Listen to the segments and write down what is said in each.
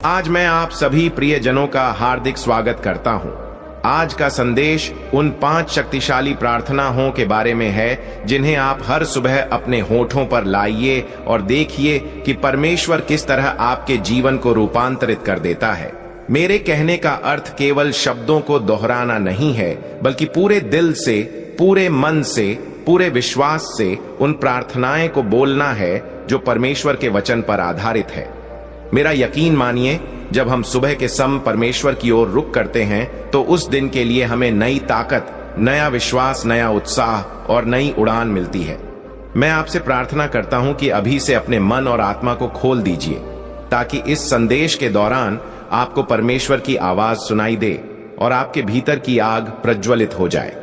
आज मैं आप सभी प्रियजनों का हार्दिक स्वागत करता हूं। आज का संदेश उन 5 शक्तिशाली प्रार्थनाओं के बारे में है जिन्हें आप हर सुबह अपने होठों पर लाइए और देखिए कि परमेश्वर किस तरह आपके जीवन को रूपांतरित कर देता है। मेरे कहने का अर्थ केवल शब्दों को दोहराना नहीं है, बल्कि पूरे दिल से, पूरे मन से, पूरे विश्वास से उन प्रार्थनाएं को बोलना है जो परमेश्वर के वचन पर आधारित है। मेरा यकीन मानिए, जब हम सुबह के सम परमेश्वर की ओर रुख करते हैं तो उस दिन के लिए हमें नई ताकत, नया विश्वास, नया उत्साह और नई उड़ान मिलती है। मैं आपसे प्रार्थना करता हूं कि अभी से अपने मन और आत्मा को खोल दीजिए, ताकि इस संदेश के दौरान आपको परमेश्वर की आवाज सुनाई दे और आपके भीतर की आग प्रज्वलित हो जाए।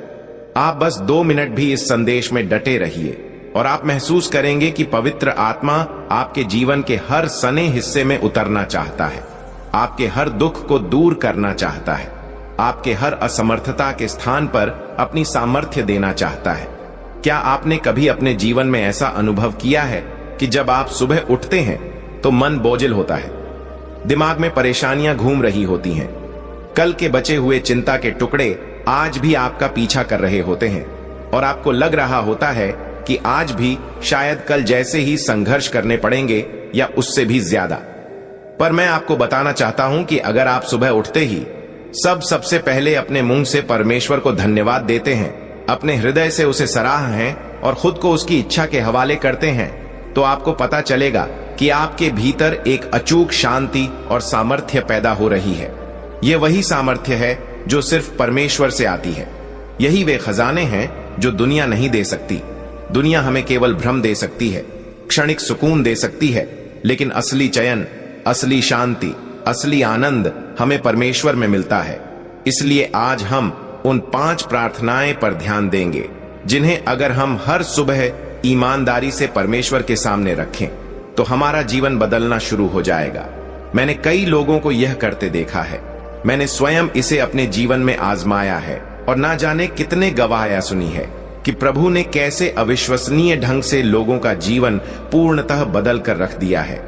आप बस 2 मिनट भी इस संदेश में डटे रहिए और आप महसूस करेंगे कि पवित्र आत्मा आपके जीवन के हर सने हिस्से में उतरना चाहता है, आपके हर दुख को दूर करना चाहता है, आपके हर असमर्थता के स्थान पर अपनी सामर्थ्य देना चाहता है। क्या आपने कभी अपने जीवन में ऐसा अनुभव किया है कि जब आप सुबह उठते हैं तो मन बोझिल होता है, दिमाग में परेशानियां घूम रही होती हैं, कल के बचे हुए चिंता के टुकड़े आज भी आपका पीछा कर रहे होते हैं और आपको लग रहा होता है कि आज भी शायद कल जैसे ही संघर्ष करने पड़ेंगे या उससे भी ज्यादा। पर मैं आपको बताना चाहता हूं कि अगर आप सुबह उठते ही सबसे पहले अपने मुंह से परमेश्वर को धन्यवाद देते हैं, अपने हृदय से उसे सराह हैं और खुद को उसकी इच्छा के हवाले करते हैं, तो आपको पता चलेगा कि आपके भीतर एक अचूक शांति और सामर्थ्य पैदा हो रही है। यह वही सामर्थ्य है जो सिर्फ परमेश्वर से आती है। यही वे खजाने हैं जो दुनिया नहीं दे सकती। दुनिया हमें केवल भ्रम दे सकती है, क्षणिक सुकून दे सकती है, लेकिन असली चयन, असली शांति, असली आनंद हमें परमेश्वर में मिलता है। इसलिए आज हम उन 5 प्रार्थनाएं पर ध्यान देंगे जिन्हें अगर हम हर सुबह ईमानदारी से परमेश्वर के सामने रखें तो हमारा जीवन बदलना शुरू हो जाएगा। मैंने कई लोगों को यह करते देखा है। मैंने स्वयं इसे अपने जीवन में आजमाया है और ना जाने कितने गवाहियां सुनी है कि प्रभु ने कैसे अविश्वसनीय ढंग से लोगों का जीवन पूर्णतः बदल कर रख दिया है।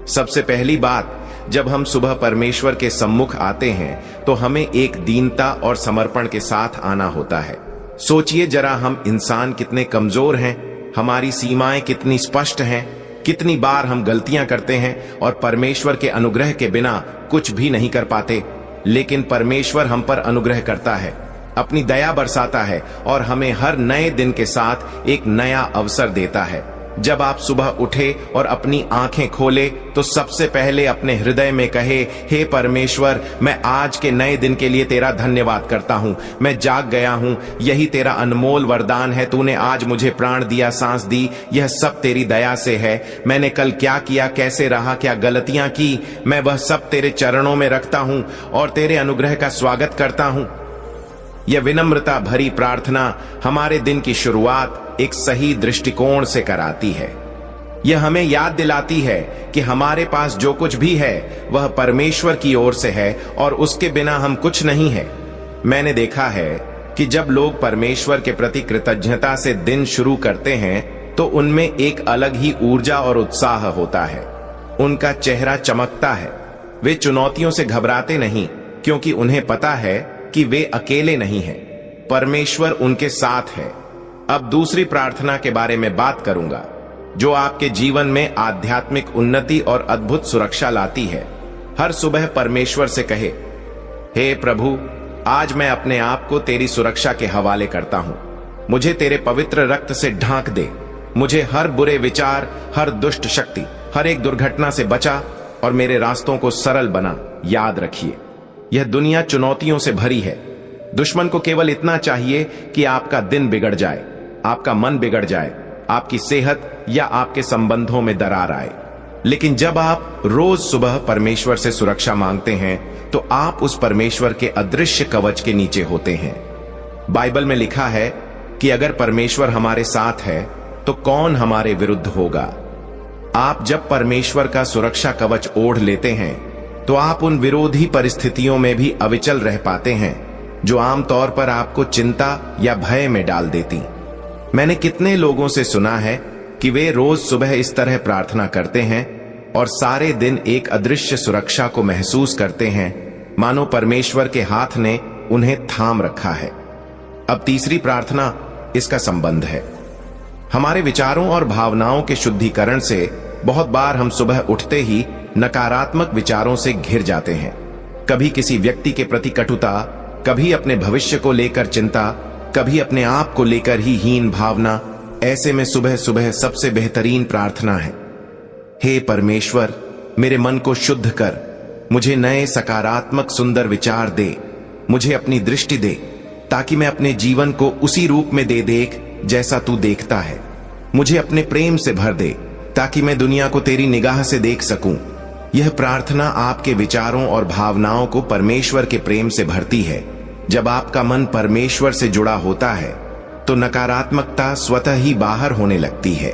सबसे पहली बात, जब हम सुबह परमेश्वर के सम्मुख आते हैं तो हमें एक दीनता और समर्पण के साथ आना होता है। सोचिए जरा, हम इंसान कितने कमजोर हैं, हमारी सीमाएं कितनी स्पष्ट हैं, कितनी बार हम गलतियां करते हैं और परमेश्वर के अनुग्रह के बिना कुछ भी नहीं कर पाते। लेकिन परमेश्वर हम पर अनुग्रह करता है, अपनी दया बरसाता है और हमें हर नए दिन के साथ एक नया अवसर देता है। जब आप सुबह उठे और अपनी आंखें खोले तो सबसे पहले अपने हृदय में कहे, हे परमेश्वर, मैं आज के नए दिन के लिए तेरा धन्यवाद करता हूं। मैं जाग गया हूं, यही तेरा अनमोल वरदान है। तूने आज मुझे प्राण दिया, सांस दी, यह सब तेरी दया से है। मैंने कल क्या किया, कैसे रहा, क्या गलतियां की, मैं वह सब तेरे चरणों में रखता हूं और तेरे अनुग्रह का स्वागत करता हूं। यह विनम्रता भरी प्रार्थना हमारे दिन की शुरुआत एक सही दृष्टिकोण से कराती है। यह हमें याद दिलाती है कि हमारे पास जो कुछ भी है वह परमेश्वर की ओर से है और उसके बिना हम कुछ नहीं है। मैंने देखा है कि जब लोग परमेश्वर के प्रति कृतज्ञता से दिन शुरू करते हैं तो उनमें एक अलग ही ऊर्जा और उत्साह होता है। उनका चेहरा चमकता है। वे चुनौतियों से घबराते नहीं, क्योंकि उन्हें पता है कि वे अकेले नहीं हैं, परमेश्वर उनके साथ है। अब दूसरी प्रार्थना के बारे में बात करूंगा जो आपके जीवन में आध्यात्मिक उन्नति और अद्भुत सुरक्षा लाती है। हर सुबह परमेश्वर से कहे, हे प्रभु, आज मैं अपने आप को तेरी सुरक्षा के हवाले करता हूं। मुझे तेरे पवित्र रक्त से ढांक दे। मुझे हर बुरे विचार, हर दुष्ट शक्ति, हर एक दुर्घटना से बचा और मेरे रास्तों को सरल बना। याद रखिए, यह दुनिया चुनौतियों से भरी है। दुश्मन को केवल इतना चाहिए कि आपका दिन बिगड़ जाए, आपका मन बिगड़ जाए, आपकी सेहत या आपके संबंधों में दरार आए। लेकिन जब आप रोज सुबह परमेश्वर से सुरक्षा मांगते हैं तो आप उस परमेश्वर के अदृश्य कवच के नीचे होते हैं। बाइबल में लिखा है कि अगर परमेश्वर हमारे साथ है तो कौन हमारे विरुद्ध होगा। आप जब परमेश्वर का सुरक्षा कवच ओढ़ लेते हैं तो आप उन विरोधी परिस्थितियों में भी अविचल रह पाते हैं जो आमतौर पर आपको चिंता या भय में डाल देती। मैंने कितने लोगों से सुना है कि वे रोज सुबह इस तरह प्रार्थना करते हैं, और सारे दिन एक अदृश्य सुरक्षा को महसूस करते हैं, मानो परमेश्वर के हाथ ने उन्हें थाम रखा है। अब तीसरी प्रार्थना इसका संबंध है। हमारे विचारों और भावनाओं के शुद्धिकरण से बहुत बार हम सुबह उठते ही नकारात्मक विचारों से घिर जाते हैं। कभी किसी व्यक्ति के प्रति कटुता, कभी अपने भविष्य को लेकर चिंता, कभी अपने आप को लेकर ही हीन भावना। ऐसे में सुबह सुबह सबसे बेहतरीन प्रार्थना है, हे परमेश्वर, मेरे मन को शुद्ध कर, मुझे नए सकारात्मक सुंदर विचार दे, मुझे अपनी दृष्टि दे, ताकि मैं अपने जीवन को उसी रूप में देख जैसा तू देखता है। मुझे अपने प्रेम से भर दे, ताकि मैं दुनिया को तेरी निगाह से देख सकूं। यह प्रार्थना आपके विचारों और भावनाओं को परमेश्वर के प्रेम से भरती है। जब आपका मन परमेश्वर से जुड़ा होता है तो नकारात्मकता स्वतः ही बाहर होने लगती है।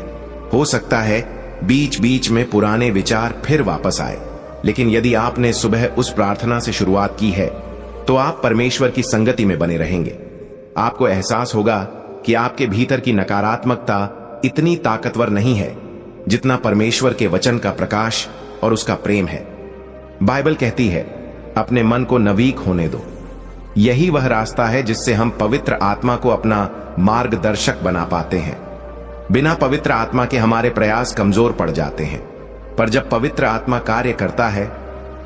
हो सकता है बीच बीच में पुराने विचार फिर वापस आए, लेकिन यदि आपने सुबह उस प्रार्थना से शुरुआत की है तो आप परमेश्वर की संगति में बने रहेंगे। आपको एहसास होगा कि आपके भीतर की नकारात्मकता इतनी ताकतवर नहीं है जितना परमेश्वर के वचन का प्रकाश और उसका प्रेम है। बाइबल कहती है, अपने मन को नवीक होने दो। यही वह रास्ता है जिससे हम पवित्र आत्मा को अपना मार्गदर्शक बना पाते हैं। बिना पवित्र आत्मा के हमारे प्रयास कमजोर पड़ जाते हैं, पर जब पवित्र आत्मा कार्य करता है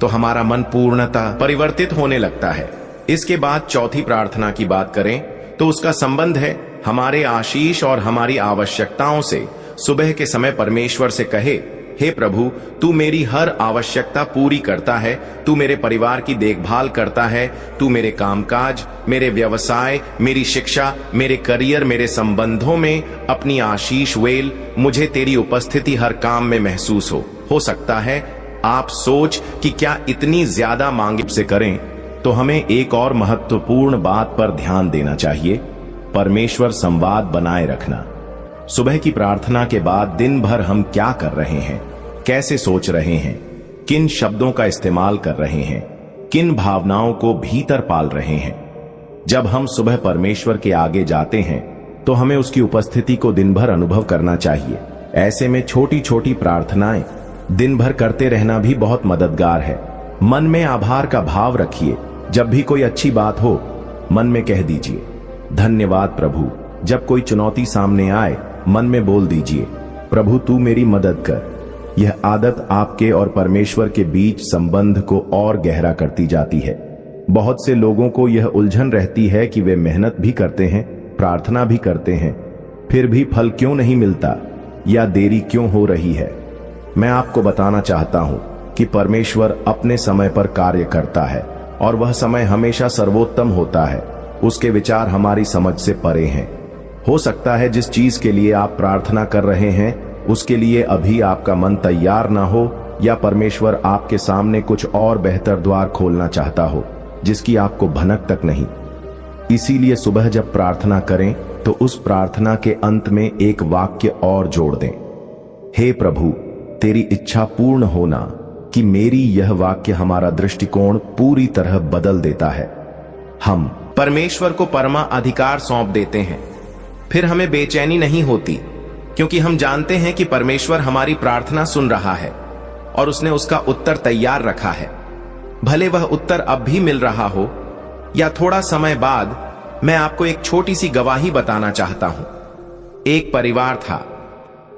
तो हमारा मन पूर्णतः परिवर्तित होने लगता है। इसके बाद चौथी प्रार्थना की बात करें तो उसका संबंध है हमारे आशीष और हमारी आवश्यकताओं से। सुबह के समय परमेश्वर से कहे, हे प्रभु, तू मेरी हर आवश्यकता पूरी करता है, तू मेरे परिवार की देखभाल करता है, तू मेरे कामकाज, मेरे व्यवसाय, मेरी शिक्षा, मेरे करियर, मेरे संबंधों में अपनी आशीष वेल, मुझे तेरी उपस्थिति हर काम में महसूस हो सकता है आप सोच कि क्या इतनी ज्यादा मांग से करें, तो हमें एक और महत्वपूर्ण बात पर ध्यान देना चाहिए, परमेश्वर संवाद बनाए रखना। सुबह की प्रार्थना के बाद दिन भर हम क्या कर रहे हैं, कैसे सोच रहे हैं, किन शब्दों का इस्तेमाल कर रहे हैं, किन भावनाओं को भीतर पाल रहे हैं। जब हम सुबह परमेश्वर के आगे जाते हैं तो हमें उसकी उपस्थिति को दिन भर अनुभव करना चाहिए। ऐसे में छोटी छोटी प्रार्थनाएं दिन भर करते रहना भी बहुत मददगार है। मन में आभार का भाव रखिए। जब भी कोई अच्छी बात हो, मन में कह दीजिए, धन्यवाद प्रभु। जब कोई चुनौती सामने आए, मन में बोल दीजिए, प्रभु तू मेरी मदद कर। यह आदत आपके और परमेश्वर के बीच संबंध को और गहरा करती जाती है। बहुत से लोगों को यह उलझन रहती है कि वे मेहनत भी करते हैं, प्रार्थना भी करते हैं, फिर भी फल क्यों नहीं मिलता या देरी क्यों हो रही है। मैं आपको बताना चाहता हूं कि परमेश्वर अपने समय पर कार्य करता है और वह समय हमेशा सर्वोत्तम होता है। उसके विचार हमारी समझ से परे हैं। हो सकता है जिस चीज के लिए आप प्रार्थना कर रहे हैं उसके लिए अभी आपका मन तैयार ना हो, या परमेश्वर आपके सामने कुछ और बेहतर द्वार खोलना चाहता हो जिसकी आपको भनक तक नहीं। इसीलिए सुबह जब प्रार्थना करें तो उस प्रार्थना के अंत में एक वाक्य और जोड़ दें, हे प्रभु, तेरी इच्छा पूर्ण होना। कि मेरी यह वाक्य हमारा दृष्टिकोण पूरी तरह बदल देता है। हम परमेश्वर को परमा अधिकार सौंप देते हैं, फिर हमें बेचैनी नहीं होती, क्योंकि हम जानते हैं कि परमेश्वर हमारी प्रार्थना सुन रहा है और उसने उसका उत्तर तैयार रखा है। भले वह उत्तर अब भी मिल रहा हो या थोड़ा समय बाद। मैं आपको एक छोटी सी गवाही बताना चाहता हूं। एक परिवार था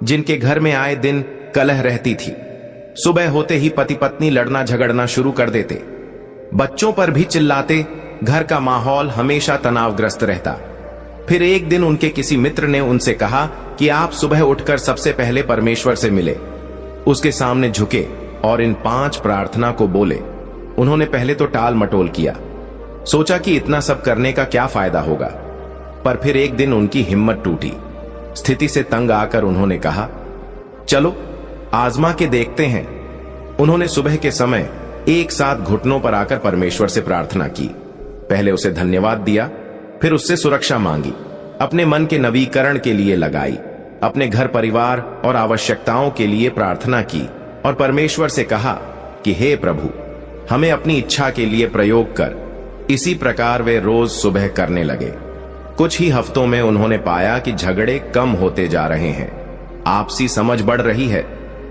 जिनके घर में आए दिन कलह रहती थी। सुबह होते ही पति पत्नी लड़ना झगड़ना शुरू कर देते, बच्चों पर भी चिल्लाते। घर का माहौल हमेशा तनावग्रस्त रहता। फिर एक दिन उनके किसी मित्र ने उनसे कहा कि आप सुबह उठकर सबसे पहले परमेश्वर से मिले, उसके सामने झुके और इन 5 प्रार्थना को बोले। उन्होंने पहले तो टाल मटोल किया, सोचा कि इतना सब करने का क्या फायदा होगा, पर फिर एक दिन उनकी हिम्मत टूटी। स्थिति से तंग आकर उन्होंने कहा, चलो आजमा के देखते हैं। उन्होंने सुबह के समय एक साथ घुटनों पर आकर परमेश्वर से प्रार्थना की। पहले उसे धन्यवाद दिया, फिर उससे सुरक्षा मांगी, अपने मन के नवीकरण के लिए लगाई, अपने घर परिवार और आवश्यकताओं के लिए प्रार्थना की और परमेश्वर से कहा कि हे प्रभु, हमें अपनी इच्छा के लिए प्रयोग कर। इसी प्रकार वे रोज सुबह करने लगे। कुछ ही हफ्तों में उन्होंने पाया कि झगड़े कम होते जा रहे हैं, आपसी समझ बढ़ रही है,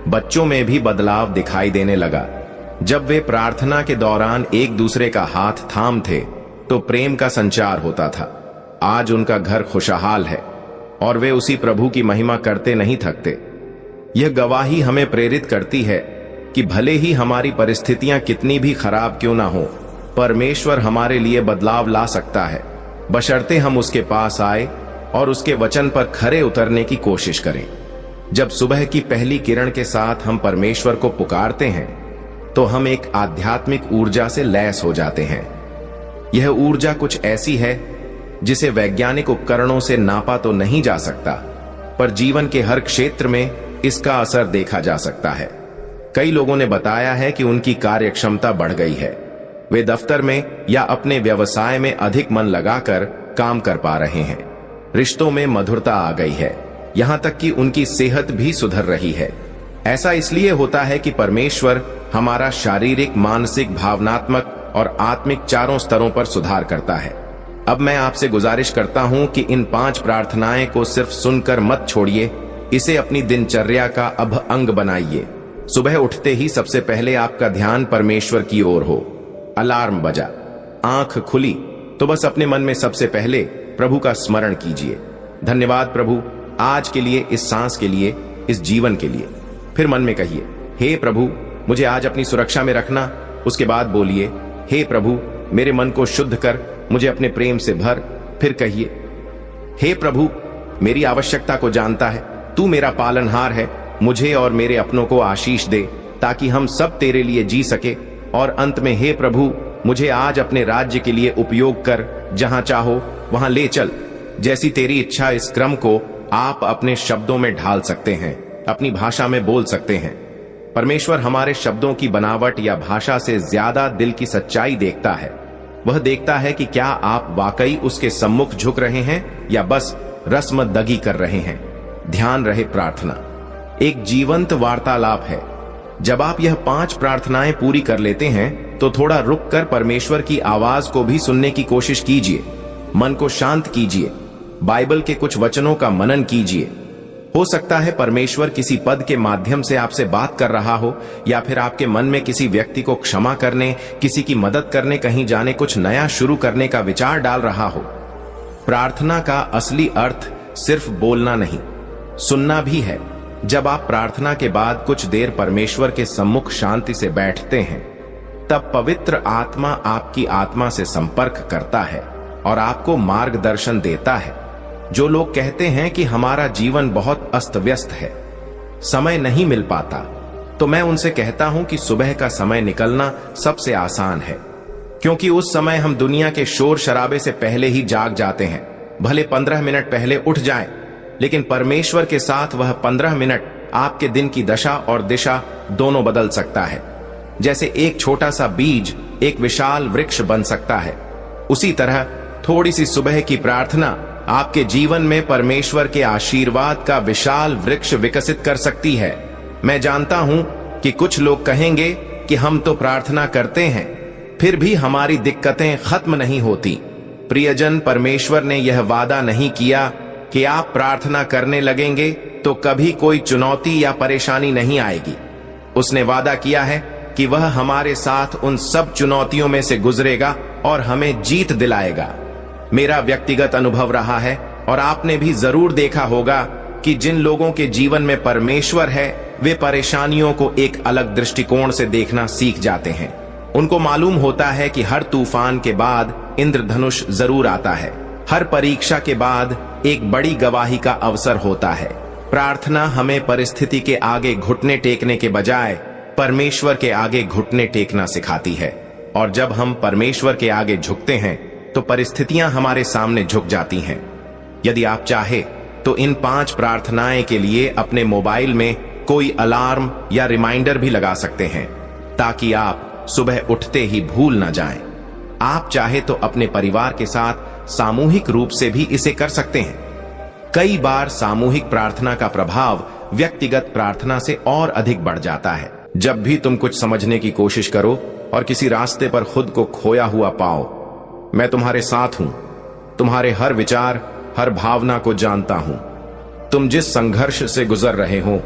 बच्चों में भी बदलाव दिखाई देने लगा। जब वे प्रार्थना के दौरान एक दूसरे का हाथ थाम थे तो प्रेम का संचार होता था। आज उनका घर खुशहाल है और वे उसी प्रभु की महिमा करते नहीं थकते। यह गवाही हमें प्रेरित करती है कि भले ही हमारी परिस्थितियां कितनी भी खराब क्यों ना हो, परमेश्वर हमारे लिए बदलाव ला सकता है, बशर्ते हम उसके पास आए और उसके वचन पर खरे उतरने की कोशिश करें। जब सुबह की पहली किरण के साथ हम परमेश्वर को पुकारते हैं तो हम एक आध्यात्मिक ऊर्जा से लैस हो जाते हैं। यह ऊर्जा कुछ ऐसी है जिसे वैज्ञानिक उपकरणों से नापा तो नहीं जा सकता, पर जीवन के हर क्षेत्र में इसका असर देखा जा सकता है। कई लोगों ने बताया है कि उनकी कार्यक्षमता बढ़ गई है। वे दफ्तर में या अपने व्यवसाय में अधिक मन लगाकर काम कर पा रहे हैं। रिश्तों में मधुरता आ गई है, यहां तक कि उनकी सेहत भी सुधर रही है। ऐसा इसलिए होता है कि परमेश्वर हमारा शारीरिक, मानसिक, भावनात्मक और आत्मिक चारों स्तरों पर सुधार करता है। अब मैं आपसे गुजारिश करता हूं कि इन 5 प्रार्थनाएं को सिर्फ सुनकर मत छोड़िए, इसे अपनी दिनचर्या का अब अंग बनाइए। सुबह उठते ही सबसे पहले आपका ध्यान परमेश्वर की ओर हो। अलार्म बजा, आंख खुली तो बस अपने मन में सबसे पहले प्रभु का स्मरण कीजिए। धन्यवाद प्रभु, आज के लिए, इस सांस के लिए, इस जीवन के लिए। फिर मन में कहिए, हे प्रभु, मुझे आज अपनी सुरक्षा में रखना। उसके बाद बोलिए, हे प्रभु, मेरे मन को शुद्ध कर, मुझे अपने प्रेम से भर। फिर कहिए, हे प्रभु, मेरी आवश्यकता को जानता है, तू मेरा पालनहार है, मुझे और मेरे अपनों को आशीष दे ताकि हम सब तेरे लिए जी सके। और अंत में, हे प्रभु, मुझे आज अपने राज्य के लिए उपयोग कर, जहां चाहो वहां ले चल। जैसी तेरी इच्छा, इस क्रम को आप अपने शब्दों में ढाल सकते हैं, अपनी भाषा में बोल सकते हैं। परमेश्वर हमारे शब्दों की बनावट या भाषा से ज्यादा दिल की सच्चाई देखता है। वह देखता है कि क्या आप वाकई उसके सम्मुख झुक रहे हैं या बस रस्मदगी कर रहे हैं। ध्यान रहे, प्रार्थना एक जीवंत वार्तालाप है। जब आप यह 5 प्रार्थनाएं पूरी कर लेते हैं तो थोड़ा रुककर परमेश्वर की आवाज को भी सुनने की कोशिश कीजिए। मन को शांत कीजिए, बाइबल के कुछ वचनों का मनन कीजिए। हो सकता है परमेश्वर किसी पद के माध्यम से आपसे बात कर रहा हो, या फिर आपके मन में किसी व्यक्ति को क्षमा करने, किसी की मदद करने, कहीं जाने, कुछ नया शुरू करने का विचार डाल रहा हो। प्रार्थना का असली अर्थ सिर्फ बोलना नहीं, सुनना भी है। जब आप प्रार्थना के बाद कुछ देर परमेश्वर के सम्मुख शांति से बैठते हैं, तब पवित्र आत्मा आपकी आत्मा से संपर्क करता है और आपको मार्गदर्शन देता है। जो लोग कहते हैं कि हमारा जीवन बहुत अस्त व्यस्त है, समय नहीं मिल पाता, तो मैं उनसे कहता हूं कि सुबह का समय निकलना सबसे आसान है, क्योंकि उस समय हम दुनिया के शोर शराबे से पहले ही जाग जाते हैं। भले 15 मिनट पहले उठ जाएं, लेकिन परमेश्वर के साथ वह 15 मिनट आपके दिन की दशा और दिशा दोनों बदल सकता है। जैसे एक छोटा सा बीज एक विशाल वृक्ष बन सकता है, उसी तरह थोड़ी सी सुबह की प्रार्थना आपके जीवन में परमेश्वर के आशीर्वाद का विशाल वृक्ष विकसित कर सकती है। मैं जानता हूं कि कुछ लोग कहेंगे कि हम तो प्रार्थना करते हैं, फिर भी हमारी दिक्कतें खत्म नहीं होती। प्रियजन, परमेश्वर ने यह वादा नहीं किया कि आप प्रार्थना करने लगेंगे तो कभी कोई चुनौती या परेशानी नहीं आएगी। उसने वादा किया है कि वह हमारे साथ उन सब चुनौतियों में से गुजरेगा और हमें जीत दिलाएगा। मेरा व्यक्तिगत अनुभव रहा है, और आपने भी जरूर देखा होगा कि जिन लोगों के जीवन में परमेश्वर है, वे परेशानियों को एक अलग दृष्टिकोण से देखना सीख जाते हैं। उनको मालूम होता है कि हर तूफान के बाद इंद्रधनुष जरूर आता है, हर परीक्षा के बाद एक बड़ी गवाही का अवसर होता है। प्रार्थना हमें परिस्थिति के आगे घुटने टेकने के बजाय परमेश्वर के आगे घुटने टेकना सिखाती है। और जब हम परमेश्वर के आगे झुकते हैं तो परिस्थितियां हमारे सामने झुक जाती हैं। यदि आप चाहे तो इन 5 प्रार्थनाएं के लिए अपने मोबाइल में कोई अलार्म या रिमाइंडर भी लगा सकते हैं, ताकि आप सुबह उठते ही भूल न जाएं। आप चाहे तो अपने परिवार के साथ सामूहिक रूप से भी इसे कर सकते हैं। कई बार सामूहिक प्रार्थना का प्रभाव व्यक्तिगत प्रार्थना से और अधिक बढ़ जाता है। जब भी तुम कुछ समझने की कोशिश करो और किसी रास्ते पर खुद को खोया हुआ पाओ, मैं तुम्हारे साथ हूं। तुम्हारे हर विचार, हर भावना को जानता हूं। तुम जिस संघर्ष से गुजर रहे हो,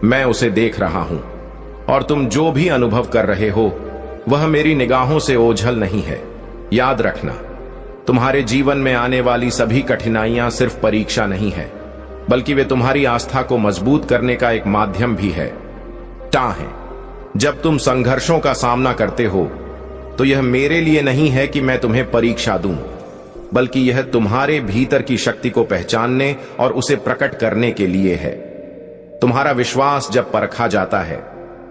मैं उसे देख रहा हूं और तुम जो भी अनुभव कर रहे हो वह मेरी निगाहों से ओझल नहीं है। याद रखना, तुम्हारे जीवन में आने वाली सभी कठिनाइयां सिर्फ परीक्षा नहीं है, बल्कि वे तुम्हारी आस्था को मजबूत करने का एक माध्यम भी है। है जब तुम संघर्षों का सामना करते हो तो यह मेरे लिए नहीं है कि मैं तुम्हें परीक्षा दूं, बल्कि यह तुम्हारे भीतर की शक्ति को पहचानने और उसे प्रकट करने के लिए है। तुम्हारा विश्वास जब परखा जाता है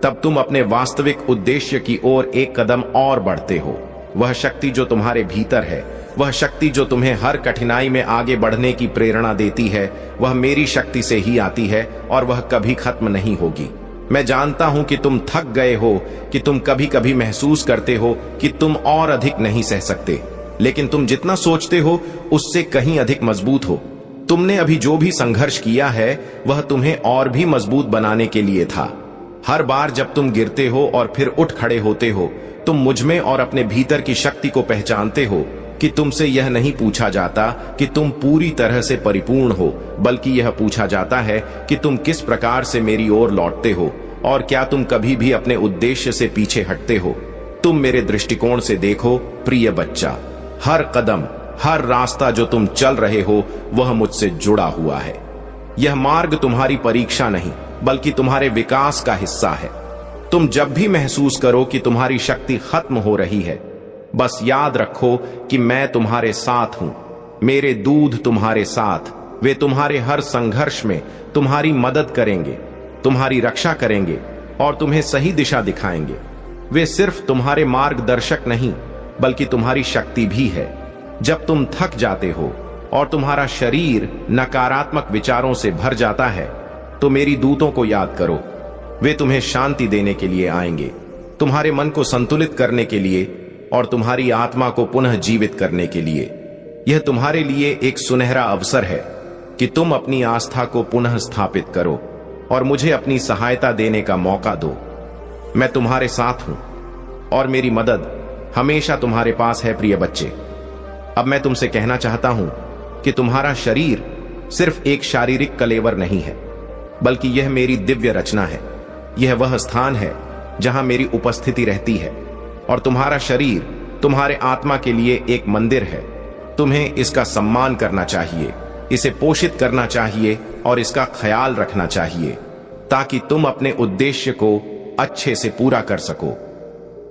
तब तुम अपने वास्तविक उद्देश्य की ओर एक कदम और बढ़ते हो। वह शक्ति जो तुम्हारे भीतर है, वह शक्ति जो तुम्हें हर कठिनाई में आगे बढ़ने की प्रेरणा देती है, वह मेरी शक्ति से ही आती है और वह कभी खत्म नहीं होगी। मैं जानता हूं कि तुम थक गए हो, कि तुम कभी कभी महसूस करते हो कि तुम और अधिक नहीं सह सकते, लेकिन तुम जितना सोचते हो उससे कहीं अधिक मजबूत हो। तुमने अभी जो भी संघर्ष किया है वह तुम्हें और भी मजबूत बनाने के लिए था। हर बार जब तुम गिरते हो और फिर उठ खड़े होते हो, तुम मुझमें और अपने भीतर की शक्ति को पहचानते हो कि तुमसे यह नहीं पूछा जाता कि तुम पूरी तरह से परिपूर्ण हो, बल्कि यह पूछा जाता है कि तुम किस प्रकार से मेरी ओर लौटते हो और क्या तुम कभी भी अपने उद्देश्य से पीछे हटते हो। तुम मेरे दृष्टिकोण से देखो प्रिय बच्चा, हर कदम, हर रास्ता जो तुम चल रहे हो वह मुझसे जुड़ा हुआ है। यह मार्ग तुम्हारी परीक्षा नहीं बल्कि तुम्हारे विकास का हिस्सा है। तुम जब भी महसूस करो कि तुम्हारी शक्ति खत्म हो रही है, बस याद रखो कि मैं तुम्हारे साथ हूं। मेरे दूध तुम्हारे साथ, वे तुम्हारे हर संघर्ष में तुम्हारी मदद करेंगे, तुम्हारी रक्षा करेंगे और तुम्हें सही दिशा दिखाएंगे। वे सिर्फ तुम्हारे मार्गदर्शक नहीं बल्कि तुम्हारी शक्ति भी है। जब तुम थक जाते हो और तुम्हारा शरीर नकारात्मक विचारों से भर जाता है तो मेरी दूतों को याद करो। वे तुम्हें शांति देने के लिए आएंगे, तुम्हारे मन को संतुलित करने के लिए और तुम्हारी आत्मा को पुनः जीवित करने के लिए। यह तुम्हारे लिए एक सुनहरा अवसर है कि तुम अपनी आस्था को पुनः स्थापित करो और मुझे अपनी सहायता देने का मौका दो। मैं तुम्हारे साथ हूं और मेरी मदद हमेशा तुम्हारे पास है प्रिय बच्चे। अब मैं तुमसे कहना चाहता हूं कि तुम्हारा शरीर सिर्फ एक शारीरिक कलेवर नहीं है, बल्कि यह मेरी दिव्य रचना है। यह वह स्थान है जहां मेरी उपस्थिति रहती है और तुम्हारा शरीर तुम्हारे आत्मा के लिए एक मंदिर है। तुम्हें इसका सम्मान करना चाहिए, इसे पोषित करना चाहिए और इसका ख्याल रखना चाहिए ताकि तुम अपने उद्देश्य को अच्छे से पूरा कर सको।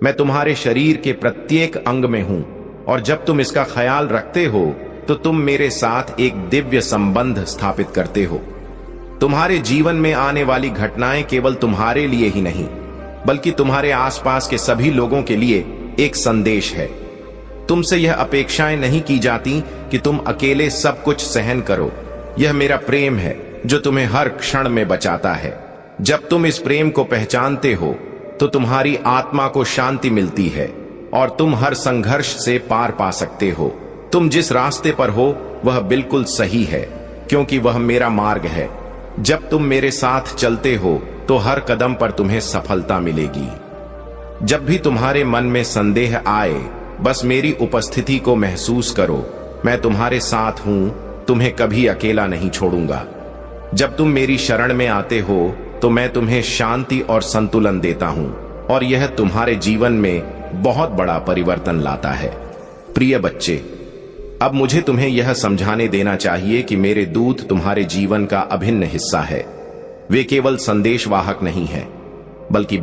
मैं तुम्हारे शरीर के प्रत्येक अंग में हूं और जब तुम इसका ख्याल रखते हो तो तुम मेरे साथ एक दिव्य संबंध स्थापित करते हो। तुम्हारे जीवन में आने वाली घटनाएं केवल तुम्हारे लिए ही नहीं बल्कि तुम्हारे आसपास के सभी लोगों के लिए एक संदेश है। तुमसे यह अपेक्षाएं नहीं की जाती कि तुम अकेले सब कुछ सहन करो। यह मेरा प्रेम है जो तुम्हें हर क्षण में बचाता है। जब तुम इस प्रेम को पहचानते हो तो तुम्हारी आत्मा को शांति मिलती है और तुम हर संघर्ष से पार पा सकते हो। तुम जिस रास्ते पर हो वह बिल्कुल सही है क्योंकि वह मेरा मार्ग है। जब तुम मेरे साथ चलते हो तो हर कदम पर तुम्हें सफलता मिलेगी। जब भी तुम्हारे मन में संदेह आए, बस मेरी उपस्थिति को महसूस करो। मैं तुम्हारे साथ हूं, तुम्हें कभी अकेला नहीं छोड़ूंगा। जब तुम मेरी शरण में आते हो तो मैं तुम्हें शांति और संतुलन देता हूं और यह तुम्हारे जीवन में बहुत बड़ा परिवर्तन लाता है। प्रिय बच्चे, अब मुझे तुम्हें यह समझाने देना चाहिए कि मेरे दूत तुम्हारे जीवन का अभिन्न हिस्सा है। वे केवल संदेशवाहक नहीं हैं, बल्कि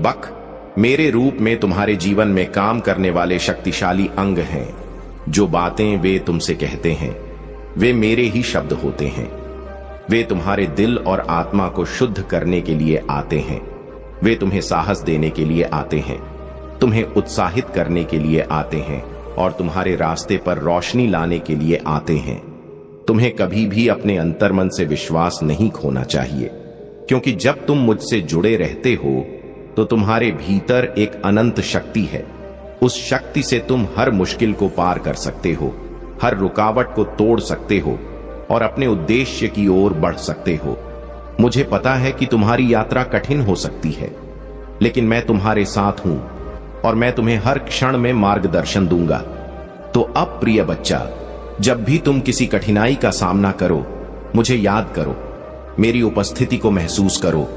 मेरे रूप में तुम्हारे जीवन में काम करने वाले शक्तिशाली अंग हैं। जो बातें वे तुमसे कहते हैं वे मेरे ही शब्द होते हैं। वे तुम्हारे दिल और आत्मा को शुद्ध करने के लिए आते हैं। वे तुम्हें साहस देने के लिए आते हैं, तुम्हें उत्साहित करने के लिए आते हैं और तुम्हारे रास्ते पर रोशनी लाने के लिए आते हैं। तुम्हें कभी भी अपने अंतर्मन से विश्वास नहीं खोना चाहिए, क्योंकि जब तुम मुझसे जुड़े रहते हो तो तुम्हारे भीतर एक अनंत शक्ति है। उस शक्ति से तुम हर मुश्किल को पार कर सकते हो, हर रुकावट को तोड़ सकते हो और अपने उद्देश्य की ओर बढ़ सकते हो। मुझे पता है कि तुम्हारी यात्रा कठिन हो सकती है, लेकिन मैं तुम्हारे साथ हूं और मैं तुम्हें हर क्षण में मार्गदर्शन दूंगा। तो अब प्रिय बच्चा, जब भी तुम किसी कठिनाई का सामना करो, मुझे याद करो, मेरी उपस्थिति को महसूस करो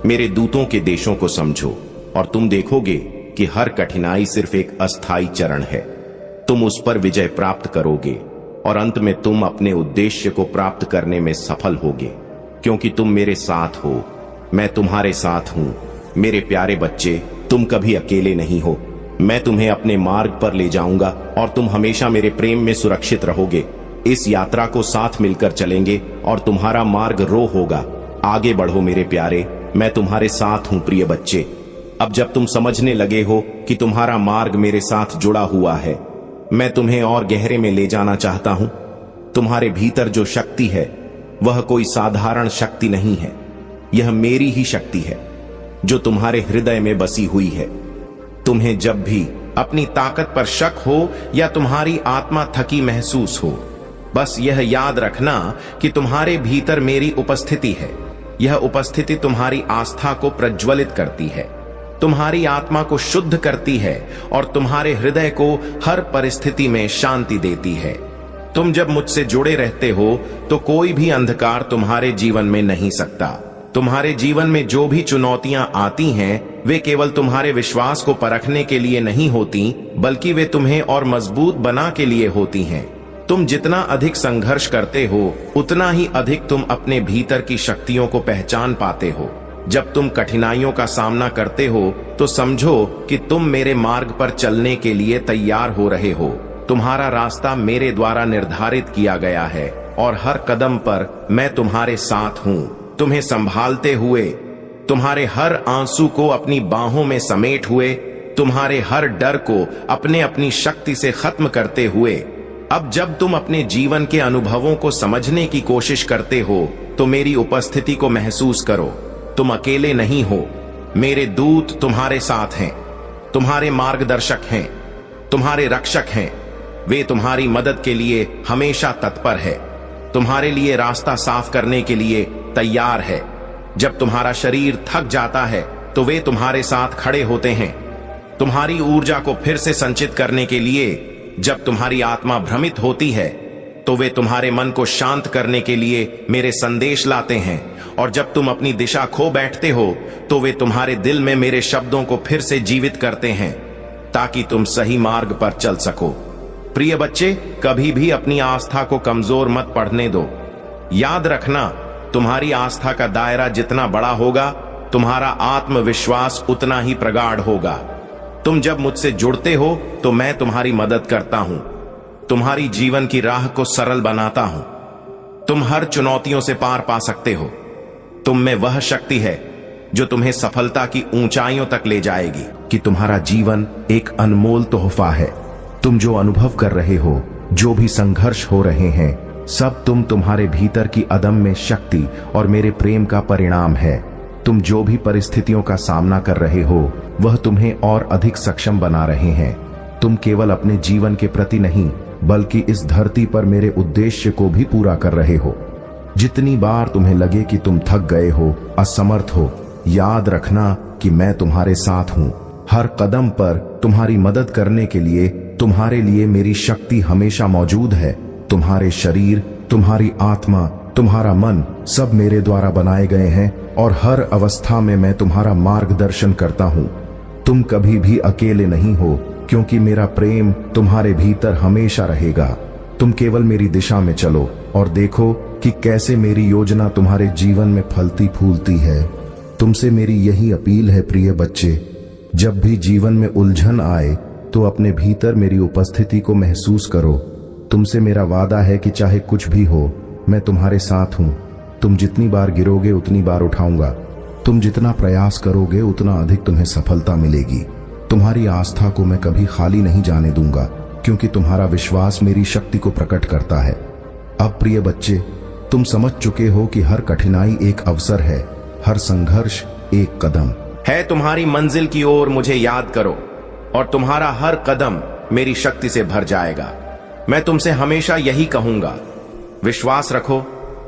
मेरे दूतों के देशों को समझो और तुम देखोगे कि हर कठिनाई सिर्फ एक अस्थायी चरण है। तुम उस पर विजय प्राप्त करोगे और अंत में तुम अपने उद्देश्य को प्राप्त करने में सफल होगे, क्योंकि तुम मेरे साथ हो, मैं तुम्हारे साथ हूं। मेरे प्यारे बच्चे, तुम कभी अकेले नहीं हो। मैं तुम्हें अपने मार्ग पर ले जाऊंगा और तुम हमेशा मेरे प्रेम में सुरक्षित रहोगे। इस यात्रा को साथ मिलकर चलेंगे और तुम्हारा मार्ग रो होगा। आगे बढ़ो मेरे प्यारे, मैं तुम्हारे साथ हूं प्रिय बच्चे। अब जब तुम समझने लगे हो कि तुम्हारा मार्ग मेरे साथ जुड़ा हुआ है, मैं तुम्हें और गहरे में ले जाना चाहता हूं। तुम्हारे भीतर जो शक्ति है वह कोई साधारण शक्ति नहीं है, यह मेरी ही शक्ति है जो तुम्हारे हृदय में बसी हुई है। तुम्हें जब भी अपनी ताकत पर शक हो या तुम्हारी आत्मा थकी महसूस हो, बस यह याद रखना कि तुम्हारे भीतर मेरी उपस्थिति है। यह उपस्थिति तुम्हारी आस्था को प्रज्वलित करती है, तुम्हारी आत्मा को शुद्ध करती है और तुम्हारे हृदय को हर परिस्थिति में शांति देती है। तुम जब मुझसे जुड़े रहते हो तो कोई भी अंधकार तुम्हारे जीवन में नहीं सकता। तुम्हारे जीवन में जो भी चुनौतियां आती हैं, वे केवल तुम्हारे विश्वास को परखने के लिए नहीं होती, बल्कि वे तुम्हें और मजबूत बना के लिए होती हैं। तुम जितना अधिक संघर्ष करते हो, उतना ही अधिक तुम अपने भीतर की शक्तियों को पहचान पाते हो। जब तुम कठिनाइयों का सामना करते हो तो समझो कि तुम मेरे मार्ग पर चलने के लिए तैयार हो रहे हो। तुम्हारा रास्ता मेरे द्वारा निर्धारित किया गया है और हर कदम पर मैं तुम्हारे साथ हूं, तुम्हें संभालते हुए, तुम्हारे हर आंसू को अपनी बाहों में समेट हुए, तुम्हारे हर डर को अपनी शक्ति से खत्म करते हुए। अब जब तुम अपने जीवन के अनुभवों को समझने की कोशिश करते हो तो मेरी उपस्थिति को महसूस करो। तुम अकेले नहीं हो, मेरे दूत तुम्हारे साथ हैं, तुम्हारे मार्गदर्शक हैं, तुम्हारे रक्षक हैं। वे तुम्हारी मदद के लिए हमेशा तत्पर है, तुम्हारे लिए रास्ता साफ करने के लिए तैयार है। जब तुम्हारा शरीर थक जाता है तो वे तुम्हारे साथ खड़े होते हैं, तुम्हारी ऊर्जा को फिर से संचित करने के लिए। जब तुम्हारी आत्मा भ्रमित होती है तो वे तुम्हारे मन को शांत करने के लिए मेरे संदेश लाते हैं, और जब तुम अपनी दिशा खो बैठते हो तो वे तुम्हारे दिल में मेरे शब्दों को फिर से जीवित करते हैं, ताकि तुम सही मार्ग पर चल सको। प्रिय बच्चे, कभी भी अपनी आस्था को कमजोर मत पड़ने दो। याद रखना, तुम्हारी आस्था का दायरा जितना बड़ा होगा, तुम्हारा आत्मविश्वास उतना ही प्रगाढ़ होगा। तुम जब मुझसे जुड़ते हो तो मैं तुम्हारी मदद करता हूं, तुम्हारी जीवन की राह को सरल बनाता हूं। तुम हर चुनौतियों से पार पा सकते हो। तुम में वह शक्ति है जो तुम्हें सफलता की ऊंचाइयों तक ले जाएगी। कि तुम्हारा जीवन एक अनमोल तोहफा है। तुम जो अनुभव कर रहे हो, जो भी संघर्ष हो रहे हैं, सब तुम्हारे भीतर की अदम्य शक्ति और मेरे प्रेम का परिणाम है। तुम जो भी परिस्थितियों का सामना कर रहे हो, वह तुम्हें और अधिक सक्षम बना रहे हैं। तुम केवल अपने जीवन के प्रति नहीं, बल्कि इस धरती पर मेरे उद्देश्य को भी पूरा कर रहे हो। जितनी बार तुम्हें लगे कि तुम थक गए हो, असमर्थ हो, याद रखना कि मैं तुम्हारे साथ हूं। हर कदम पर तुम्हारी मदद करने के लिए तुम्हारे लिए मेरी शक्ति हमेशा मौजूद है। तुम्हारे शरीर, तुम्हारी आत्मा, तुम्हारा मन सब मेरे द्वारा बनाए गए हैं और हर अवस्था में मैं तुम्हारा मार्गदर्शन करता हूं। तुम कभी भी अकेले नहीं हो, क्योंकि मेरा प्रेम तुम्हारे भीतर हमेशा रहेगा। तुम केवल मेरी दिशा में चलो और देखो कि कैसे मेरी योजना तुम्हारे जीवन में फलती फूलती है। तुमसे मेरी यही अपील है प्रिय बच्चे, जब भी जीवन में उलझन आए तो अपने भीतर मेरी उपस्थिति को महसूस करो। तुमसे मेरा वादा है कि चाहे कुछ भी हो, मैं तुम्हारे साथ हूं। तुम जितनी बार गिरोगे उतनी बार उठाऊंगा। तुम जितना प्रयास करोगे उतना अधिक तुम्हें सफलता मिलेगी। तुम्हारी आस्था को मैं कभी खाली नहीं जाने दूंगा, क्योंकि तुम्हारा विश्वास मेरी शक्ति को प्रकट करता है। अब प्रिय बच्चे, तुम समझ चुके हो कि हर कठिनाई एक अवसर है, हर संघर्ष एक कदम है तुम्हारी मंजिल की ओर। मुझे याद करो और तुम्हारा हर कदम मेरी शक्ति से भर जाएगा। मैं तुमसे हमेशा यही कहूंगा, विश्वास रखो,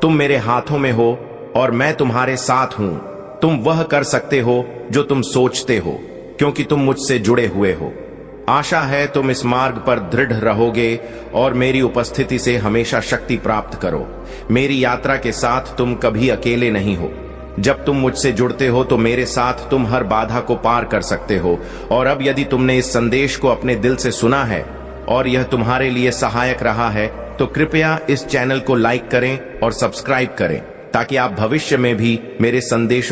तुम मेरे हाथों में हो और मैं तुम्हारे साथ हूं। तुम वह कर सकते हो जो तुम सोचते हो, क्योंकि तुम मुझसे जुड़े हुए हो। आशा है तुम इस मार्ग पर दृढ़ रहोगे और मेरी उपस्थिति से हमेशा शक्ति प्राप्त करो। मेरी यात्रा के साथ तुम कभी अकेले नहीं हो। जब तुम मुझसे जुड़ते हो तो मेरे साथ तुम हर बाधा को पार कर सकते हो। और अब यदि तुमने इस संदेश को अपने दिल से सुना है और यह तुम्हारे लिए सहायक रहा है तो कृपया इस चैनल को लाइक करें और सब्सक्राइब करें ताकि आप भविष्य में भी मेरे संदेशों